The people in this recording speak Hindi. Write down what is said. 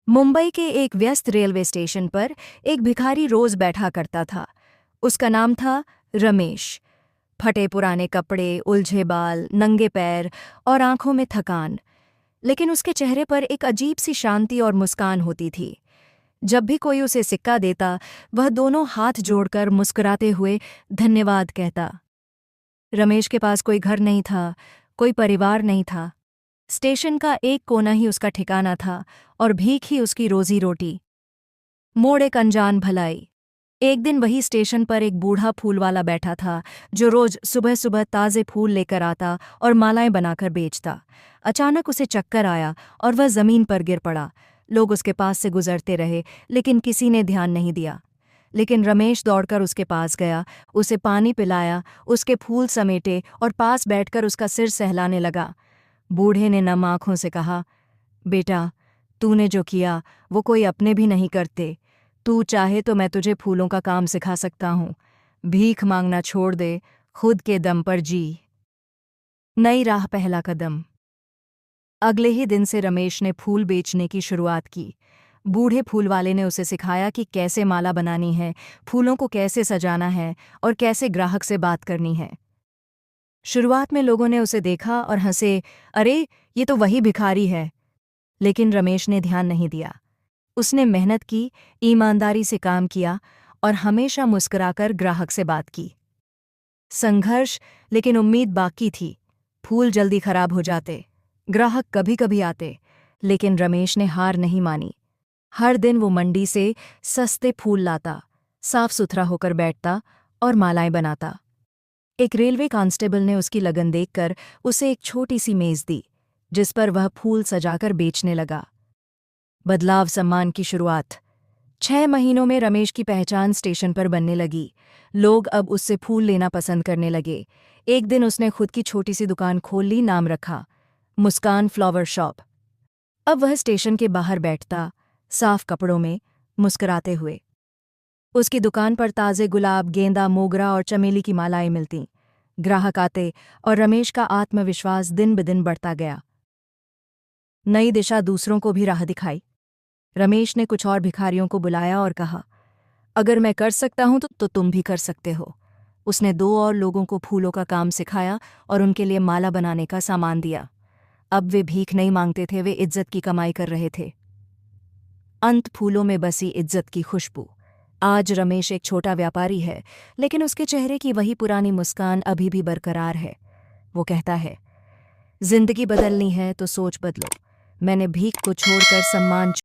मुंबई के एक व्यस्त रेलवे स्टेशन पर एक भिखारी रोज बैठा करता था। उसका नाम था रमेश। फटे पुराने कपड़े, उलझे बाल, नंगे पैर और आंखों में थकान, लेकिन उसके चेहरे पर एक अजीब सी शांति और मुस्कान होती थी। जब भी कोई उसे सिक्का देता, वह दोनों हाथ जोड़कर मुस्कुराते हुए धन्यवाद कहता। रमेश के पास कोई घर नहीं था, कोई परिवार नहीं था। स्टेशन का एक कोना ही उसका ठिकाना था और भीख ही उसकी रोजी रोटी। मोड़ एक अनजान भलाई। एक दिन वही स्टेशन पर एक बूढ़ा फूल वाला बैठा था, जो रोज सुबह सुबह ताजे फूल लेकर आता और मालाएं बनाकर बेचता। अचानक उसे चक्कर आया और वह जमीन पर गिर पड़ा। लोग उसके पास से गुजरते रहे, लेकिन किसी ने ध्यान नहीं दिया। लेकिन रमेश दौड़कर उसके पास गया, उसे पानी पिलाया, उसके फूल समेटे और पास बैठकर उसका सिर सहलाने लगा। बूढ़े ने नम आंखों से कहा, बेटा, तूने जो किया वो कोई अपने भी नहीं करते। तू चाहे तो मैं तुझे फूलों का काम सिखा सकता हूँ। भीख मांगना छोड़ दे, खुद के दम पर जी। नई राह, पहला कदम। अगले ही दिन से रमेश ने फूल बेचने की शुरुआत की। बूढ़े फूल वाले ने उसे सिखाया कि कैसे माला बनानी है, फूलों को कैसे सजाना है और कैसे ग्राहक से बात करनी है। शुरुआत में लोगों ने उसे देखा और हंसे, अरे ये तो वही भिखारी है। लेकिन रमेश ने ध्यान नहीं दिया। उसने मेहनत की, ईमानदारी से काम किया और हमेशा मुस्कुराकर ग्राहक से बात की। संघर्ष, लेकिन उम्मीद बाकी थी। फूल जल्दी खराब हो जाते, ग्राहक कभी कभी आते, लेकिन रमेश ने हार नहीं मानी। हर दिन वो मंडी से सस्ते फूल लाता, साफ सुथरा होकर बैठता और मालाएं बनाता। एक रेलवे कांस्टेबल ने उसकी लगन देखकर उसे एक छोटी सी मेज दी, जिस पर वह फूल सजाकर बेचने लगा। बदलाव, सम्मान की शुरुआत। 6 महीनों में रमेश की पहचान स्टेशन पर बनने लगी। लोग अब उससे फूल लेना पसंद करने लगे। एक दिन उसने खुद की छोटी सी दुकान खोल ली, नाम रखा मुस्कान फ्लावर शॉप। अब वह स्टेशन के बाहर बैठता, साफ कपड़ों में, मुस्कुराते हुए। उसकी दुकान पर ताज़े गुलाब, गेंदा, मोगरा और चमेली की मालाएं मिलतीं। ग्राहक आते और रमेश का आत्मविश्वास दिन ब दिन बढ़ता गया। नई दिशा, दूसरों को भी राह दिखाई। रमेश ने कुछ और भिखारियों को बुलाया और कहा, अगर मैं कर सकता हूं तो तुम भी कर सकते हो। उसने 2 और लोगों को फूलों का काम सिखाया और उनके लिए माला बनाने का सामान दिया। अब वे भीख नहीं मांगते थे, वे इज्जत की कमाई कर रहे थे। अंत, फूलों में बसी इज्जत की खुशबू। आज रमेश एक छोटा व्यापारी है, लेकिन उसके चेहरे की वही पुरानी मुस्कान अभी भी बरकरार है। वो कहता है, जिंदगी बदलनी है तो सोच बदलो। मैंने भीख को छोड़कर सम्मान